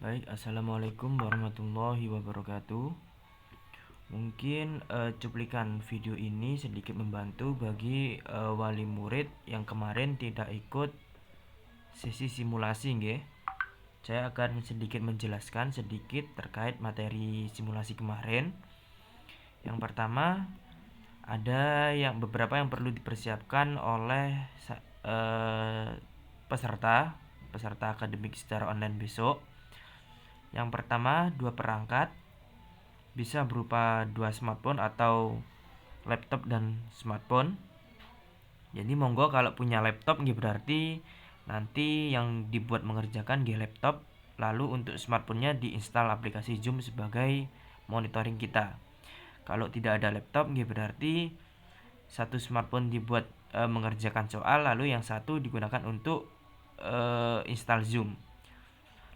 Baik, assalamualaikum warahmatullahi wabarakatuh. Mungkin cuplikan video ini sedikit membantu bagi wali murid yang kemarin tidak ikut sesi simulasi, nggih. Saya akan sedikit menjelaskan sedikit terkait materi simulasi kemarin. Yang pertama, ada beberapa yang perlu dipersiapkan oleh peserta akademik secara online besok. Yang pertama, dua perangkat, bisa berupa dua smartphone atau laptop dan smartphone. Jadi monggo kalau punya laptop berarti nanti yang dibuat mengerjakan laptop, lalu untuk smartphone-nya diinstal aplikasi Zoom sebagai monitoring kita. Kalau tidak ada laptop berarti satu smartphone dibuat mengerjakan soal, lalu yang satu digunakan untuk install Zoom.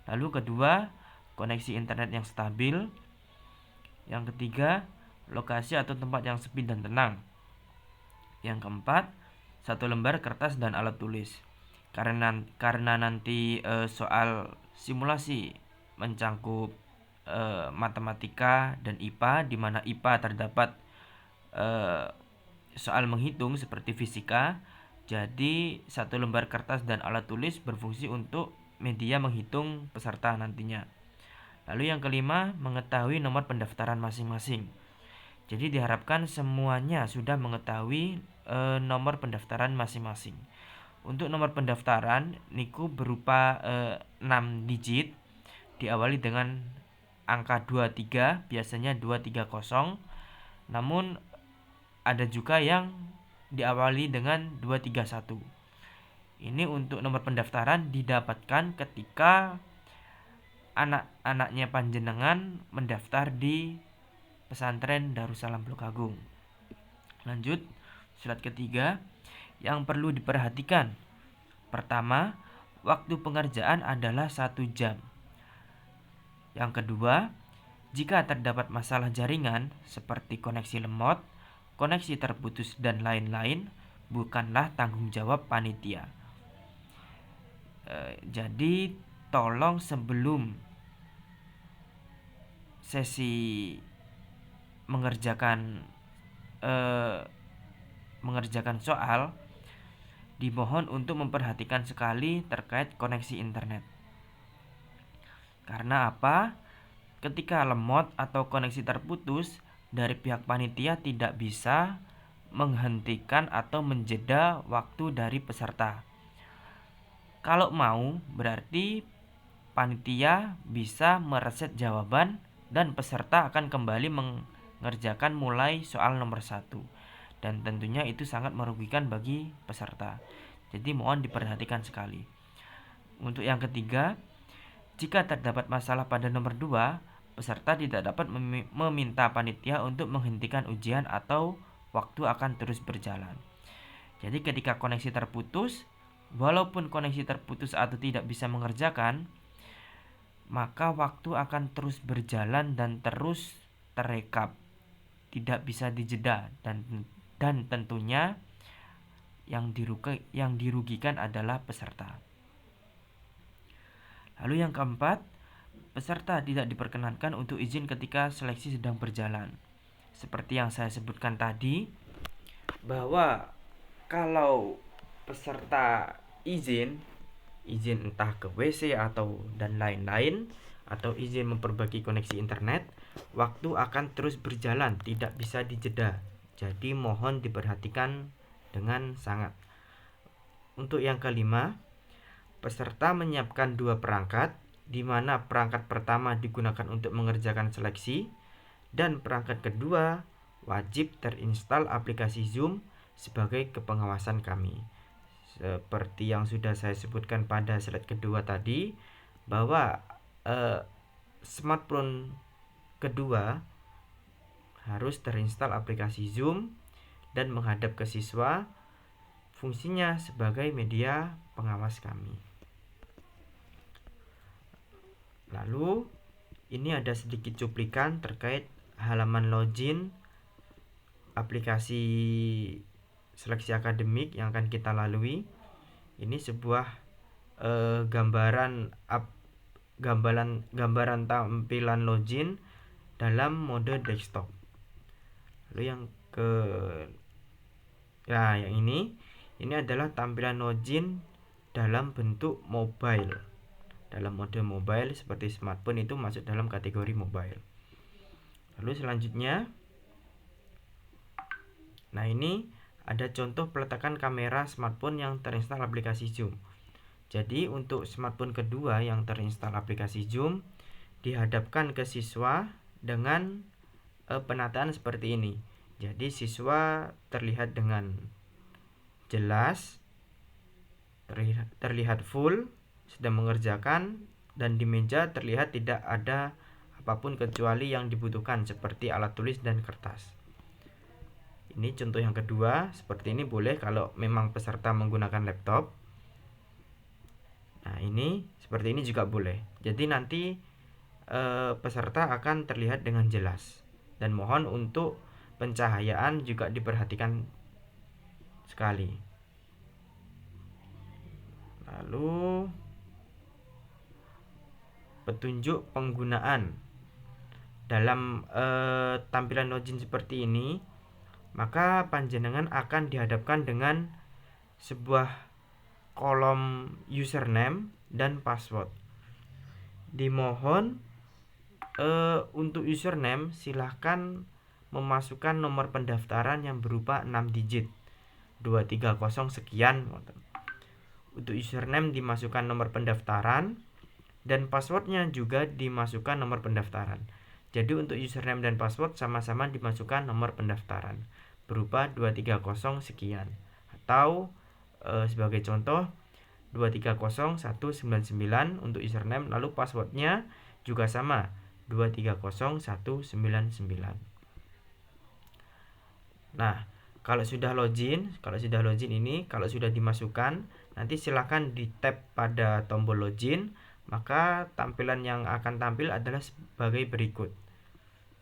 Lalu kedua, koneksi internet yang stabil. Yang ketiga, lokasi atau tempat yang sepi dan tenang. Yang keempat, satu lembar kertas dan alat tulis. Karena nanti soal simulasi mencangkup matematika dan IPA, di mana IPA terdapat soal menghitung seperti fisika. Jadi satu lembar kertas dan alat tulis berfungsi untuk media menghitung peserta nantinya. Lalu yang kelima, mengetahui nomor pendaftaran masing-masing. Jadi diharapkan semuanya sudah mengetahui nomor pendaftaran masing-masing. Untuk nomor pendaftaran niku berupa 6 digit, diawali dengan angka 23, biasanya 230. Namun ada juga yang diawali dengan 231. Ini untuk nomor pendaftaran didapatkan ketika anak-anaknya panjenengan mendaftar di pesantren Darussalam Blok Agung. Lanjut, slide ketiga yang perlu diperhatikan. Pertama, waktu pengerjaan adalah 1 jam. Yang kedua, jika terdapat masalah jaringan seperti koneksi lemot, koneksi terputus dan lain-lain, bukanlah tanggung jawab panitia. Jadi tolong sebelum sesi mengerjakan soal, dimohon untuk memperhatikan sekali terkait koneksi internet. Karena apa? Ketika lemot atau koneksi terputus, dari pihak panitia tidak bisa menghentikan atau menjeda waktu dari peserta. Kalau mau, berarti panitia bisa mereset jawaban dan peserta akan kembali mengerjakan mulai soal nomor 1. Dan tentunya itu sangat merugikan bagi peserta. Jadi mohon diperhatikan sekali. Untuk yang ketiga, jika terdapat masalah pada nomor 2, peserta tidak dapat meminta panitia untuk menghentikan ujian atau waktu akan terus berjalan. Jadi ketika koneksi terputus, walaupun koneksi terputus atau tidak bisa mengerjakan, maka waktu akan terus berjalan dan terus terekap, tidak bisa dijeda, dan tentunya yang dirugikan adalah peserta. Lalu yang keempat, peserta tidak diperkenankan untuk izin ketika seleksi sedang berjalan. Seperti yang saya sebutkan tadi, bahwa kalau peserta izin entah ke WC atau dan lain-lain, atau izin memperbaiki koneksi internet, waktu akan terus berjalan, tidak bisa dijeda. Jadi mohon diperhatikan dengan sangat. Untuk yang kelima, peserta menyiapkan 2 perangkat, di mana perangkat pertama digunakan untuk mengerjakan seleksi dan perangkat kedua wajib terinstall aplikasi Zoom sebagai kepengawasan kami. Seperti yang sudah saya sebutkan pada slide kedua tadi, bahwa smartphone kedua harus terinstall aplikasi Zoom dan menghadap ke siswa, fungsinya sebagai media pengawas kami. Lalu ini ada sedikit cuplikan terkait halaman login aplikasi seleksi akademik yang akan kita lalui. Ini sebuah gambaran gambaran tampilan login dalam mode desktop. Lalu yang ini adalah tampilan login dalam bentuk mobile. Dalam mode mobile seperti smartphone itu masuk dalam kategori mobile. Lalu selanjutnya, nah ini ada contoh peletakan kamera smartphone yang terinstall aplikasi Zoom. Jadi untuk smartphone kedua yang terinstall aplikasi Zoom dihadapkan ke siswa dengan penataan seperti ini. Jadi siswa terlihat dengan jelas, terlihat full, sedang mengerjakan, dan di meja terlihat tidak ada apapun kecuali yang dibutuhkan seperti alat tulis dan kertas. Ini contoh yang kedua, seperti ini boleh kalau memang peserta menggunakan laptop. Nah ini seperti ini juga boleh. Jadi nanti peserta akan terlihat dengan jelas. Dan mohon untuk pencahayaan juga diperhatikan sekali. Lalu petunjuk penggunaan dalam tampilan login seperti ini, maka panjenengan akan dihadapkan dengan sebuah kolom username dan password. Dimohon untuk username silahkan memasukkan nomor pendaftaran yang berupa 6 digit 230 sekian. Untuk username dimasukkan nomor pendaftaran dan passwordnya juga dimasukkan nomor pendaftaran. Jadi untuk username dan password sama-sama dimasukkan nomor pendaftaran berupa 230 sekian. Atau sebagai contoh 230199 untuk username, lalu passwordnya juga sama 230199. Nah, kalau sudah login ini, kalau sudah dimasukkan, nanti silahkan di tap pada tombol login, maka tampilan yang akan tampil adalah sebagai berikut.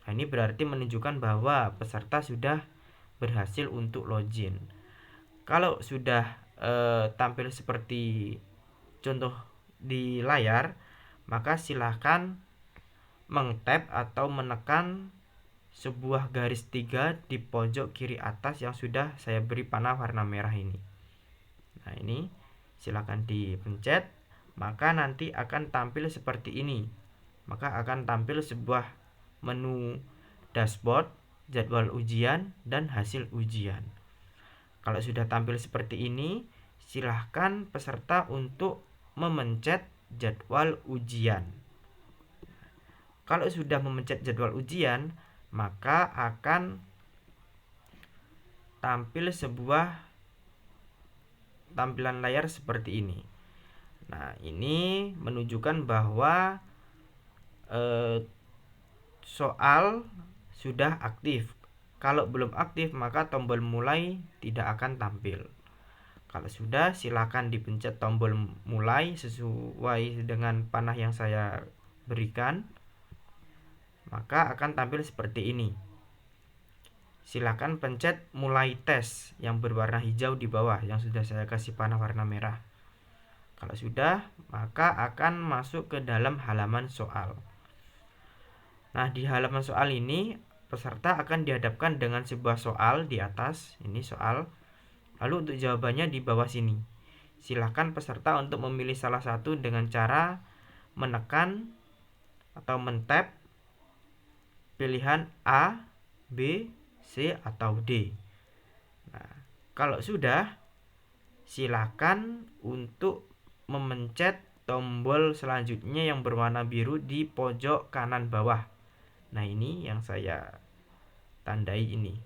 Nah, ini berarti menunjukkan bahwa peserta sudah berhasil untuk login. Kalau sudah tampil seperti contoh di layar, maka silahkan mengtap atau menekan sebuah garis 3 di pojok kiri atas yang sudah saya beri panah warna merah ini. Nah ini silahkan dipencet, maka nanti akan tampil seperti ini. Maka akan tampil sebuah menu dashboard, jadwal ujian, dan hasil ujian. Kalau sudah tampil seperti ini, silahkan peserta untuk memencet jadwal ujian. Kalau sudah memencet jadwal ujian, maka akan tampil sebuah tampilan layar seperti ini. Nah, ini menunjukkan bahwa soal sudah aktif. Kalau belum aktif, maka tombol mulai tidak akan tampil. Kalau sudah, silakan dipencet tombol mulai sesuai dengan panah yang saya berikan. Maka akan tampil seperti ini. Silakan pencet mulai tes yang berwarna hijau di bawah yang sudah saya kasih panah warna merah. Kalau sudah, maka akan masuk ke dalam halaman soal. Nah, di halaman soal ini peserta akan dihadapkan dengan sebuah soal di atas, ini soal. Lalu untuk jawabannya di bawah sini. Silakan peserta untuk memilih salah satu dengan cara menekan atau mentap pilihan A, B, C, atau D. Nah, kalau sudah, silakan untuk memencet tombol selanjutnya yang berwarna biru di pojok kanan bawah. Nah, ini yang saya tandai ini.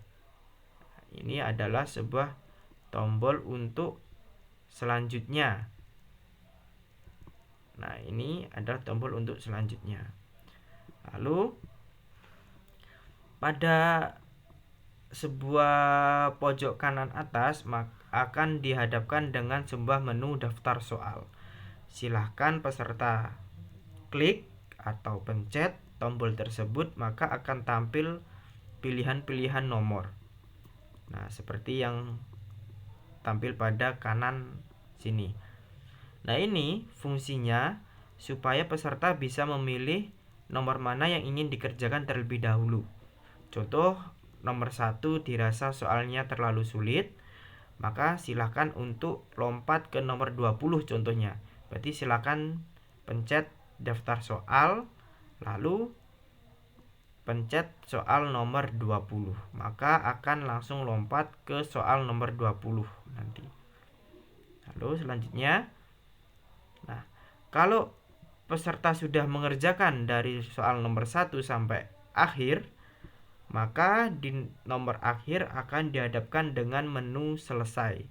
Ini adalah sebuah tombol untuk selanjutnya. Nah, ini adalah tombol untuk selanjutnya. Lalu pada sebuah pojok kanan atas akan dihadapkan dengan sebuah menu daftar soal. Silahkan peserta klik atau pencet tombol tersebut, maka akan tampil pilihan-pilihan nomor. Nah, seperti yang tampil pada kanan sini. Nah, ini fungsinya supaya peserta bisa memilih nomor mana yang ingin dikerjakan terlebih dahulu. Contoh, nomor 1 dirasa soalnya terlalu sulit, maka silakan untuk lompat ke nomor 20 contohnya. Berarti silakan pencet daftar soal, lalu pencet soal nomor 20. Maka akan langsung lompat ke soal nomor 20 nanti. Lalu selanjutnya, nah, kalau peserta sudah mengerjakan dari soal nomor 1 sampai akhir, maka di nomor akhir akan dihadapkan dengan menu selesai.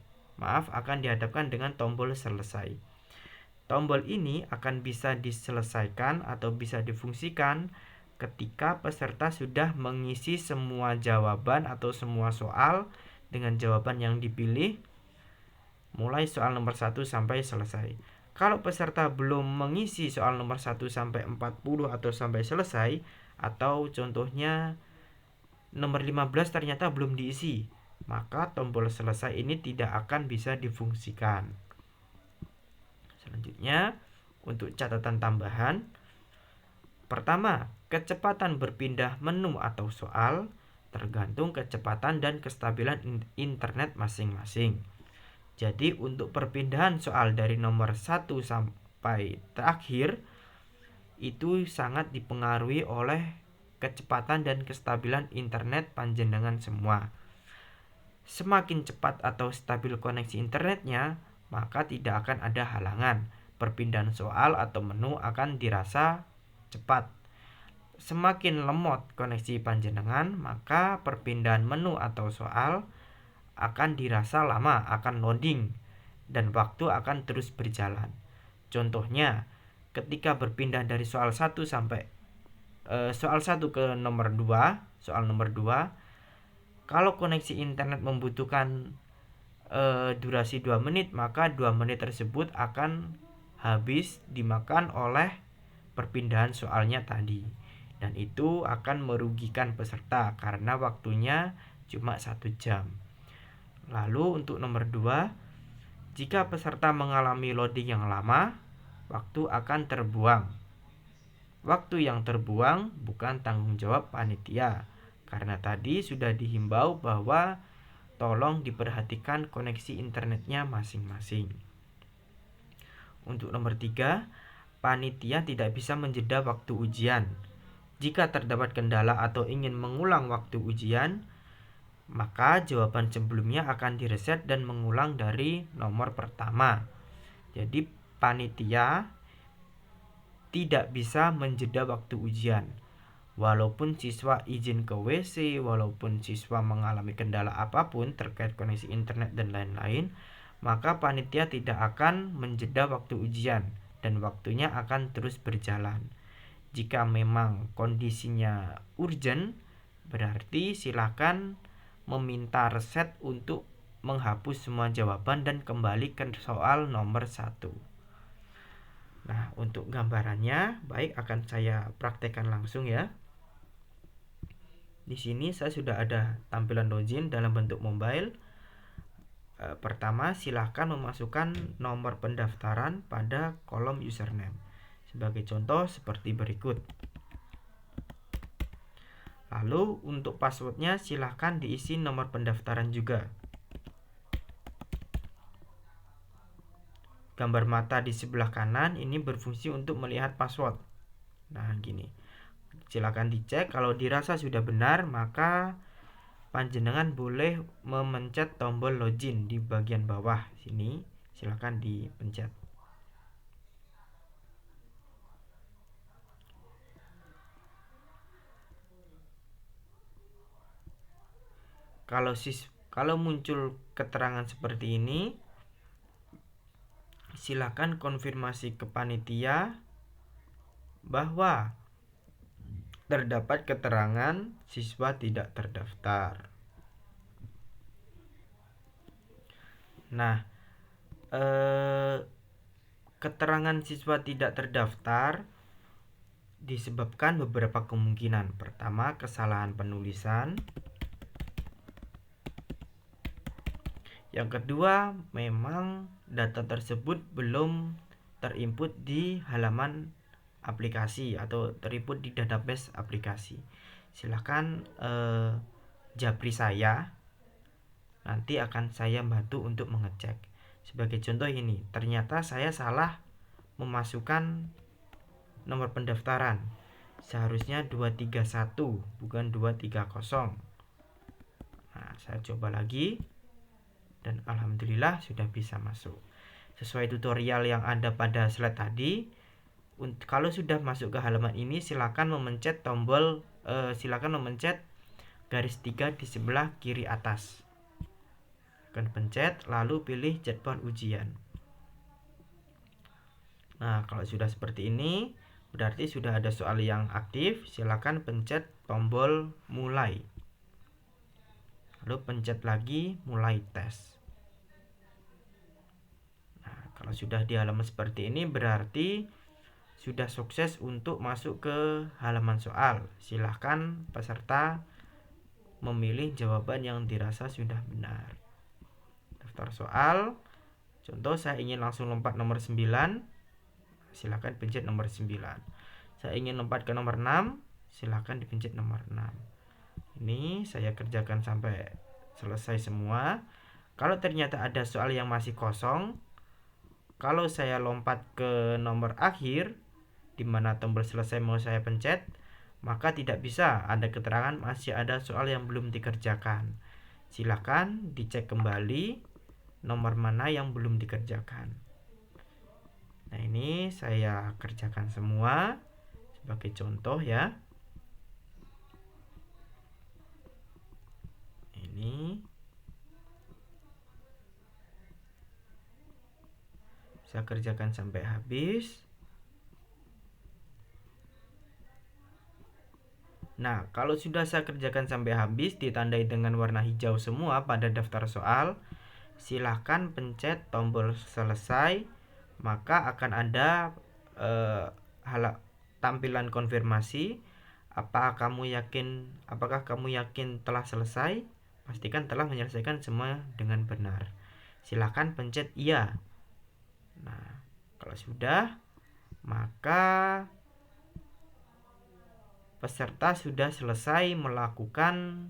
Akan dihadapkan dengan tombol selesai. Tombol ini akan bisa diselesaikan atau bisa difungsikan ketika peserta sudah mengisi semua jawaban atau semua soal dengan jawaban yang dipilih mulai soal nomor 1 sampai selesai. Kalau peserta belum mengisi soal nomor 1 sampai 40 atau sampai selesai, atau contohnya nomor 15 ternyata belum diisi, maka tombol selesai ini tidak akan bisa difungsikan. Selanjutnya, untuk catatan tambahan, pertama, kecepatan berpindah menu atau soal tergantung kecepatan dan kestabilan internet masing-masing. Jadi untuk perpindahan soal dari nomor 1 sampai terakhir itu sangat dipengaruhi oleh kecepatan dan kestabilan internet panjenengan semua. Semakin cepat atau stabil koneksi internetnya, maka tidak akan ada halangan. Perpindahan soal atau menu akan dirasa cepat. Semakin lemot koneksi panjenengan, maka perpindahan menu atau soal akan dirasa lama, akan loading, dan waktu akan terus berjalan. Contohnya, ketika berpindah dari soal 1 sampai soal 1 ke nomor 2, soal nomor 2, kalau koneksi internet membutuhkan durasi 2 menit, maka 2 menit tersebut akan habis dimakan oleh perpindahan soalnya tadi. Dan itu akan merugikan peserta karena waktunya cuma 1 jam. Lalu untuk nomor 2, jika peserta mengalami loading yang lama, waktu akan terbuang. Waktu yang terbuang bukan tanggung jawab panitia, karena tadi sudah dihimbau bahwa tolong diperhatikan koneksi internetnya masing-masing. Untuk nomor 3, panitia tidak bisa menjeda waktu ujian. Jika terdapat kendala atau ingin mengulang waktu ujian, maka jawaban sebelumnya akan direset dan mengulang dari nomor pertama. Jadi panitia tidak bisa menjeda waktu ujian. Walaupun siswa izin ke WC, walaupun siswa mengalami kendala apapun terkait koneksi internet dan lain-lain, maka panitia tidak akan menjeda waktu ujian dan waktunya akan terus berjalan. Jika memang kondisinya urgent, berarti silakan meminta reset untuk menghapus semua jawaban dan kembali ke soal nomor 1. Nah, untuk gambarannya, baik akan saya praktekkan langsung ya. Di sini saya sudah ada tampilan login dalam bentuk mobile. Pertama, silahkan memasukkan nomor pendaftaran pada kolom username. Sebagai contoh seperti berikut. Lalu untuk passwordnya silahkan diisi nomor pendaftaran juga. Gambar mata di sebelah kanan ini berfungsi untuk melihat password. Nah, gini. Silakan dicek, kalau dirasa sudah benar, maka panjenengan boleh memencet tombol login di bagian bawah sini. Silakan dipencet. Kalau muncul keterangan seperti ini, silakan konfirmasi ke panitia bahwa terdapat keterangan siswa tidak terdaftar. Nah, keterangan siswa tidak terdaftar disebabkan beberapa kemungkinan. Pertama, kesalahan penulisan. Yang kedua, memang data tersebut belum terinput di halaman aplikasi atau terinput di database aplikasi. Silahkan japri saya, nanti akan saya bantu untuk mengecek. Sebagai contoh ini, ternyata saya salah memasukkan nomor pendaftaran. Seharusnya 231 bukan 230. Nah, saya coba lagi dan alhamdulillah sudah bisa masuk. Sesuai tutorial yang ada pada slide tadi, kalau sudah masuk ke halaman ini silakan memencet garis 3 di sebelah kiri atas. Akan pencet lalu pilih jadwal ujian. Nah, kalau sudah seperti ini berarti sudah ada soal yang aktif. Silakan pencet tombol mulai. Lalu pencet lagi mulai tes. Nah, kalau sudah di halaman seperti ini berarti sudah sukses untuk masuk ke halaman soal. Silahkan peserta memilih jawaban yang dirasa sudah benar. Daftar soal. Contoh saya ingin langsung lompat nomor 9. Silahkan pencet nomor 9. Saya ingin lompat ke nomor 6. Silahkan dipencet nomor 6. Ini saya kerjakan sampai selesai semua. Kalau ternyata ada soal yang masih kosong, kalau saya lompat ke nomor akhir di mana tombol selesai mau saya pencet, maka tidak bisa, ada keterangan masih ada soal yang belum dikerjakan. Silakan dicek kembali nomor mana yang belum dikerjakan. Nah, ini saya kerjakan semua sebagai contoh ya. Ini saya kerjakan sampai habis. Nah, kalau sudah saya kerjakan sampai habis ditandai dengan warna hijau semua pada daftar soal, silahkan pencet tombol selesai, maka akan ada tampilan konfirmasi. Apakah kamu yakin telah selesai? Pastikan telah menyelesaikan semua dengan benar. Silahkan pencet iya. Nah, kalau sudah, maka peserta sudah selesai melakukan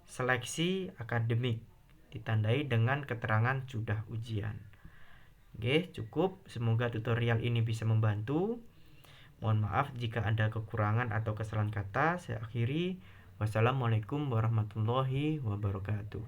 seleksi akademik, ditandai dengan keterangan sudah ujian. Oke, cukup. Semoga tutorial ini bisa membantu. Mohon maaf jika ada kekurangan atau kesalahan kata. Saya akhiri. Wassalamualaikum warahmatullahi wabarakatuh.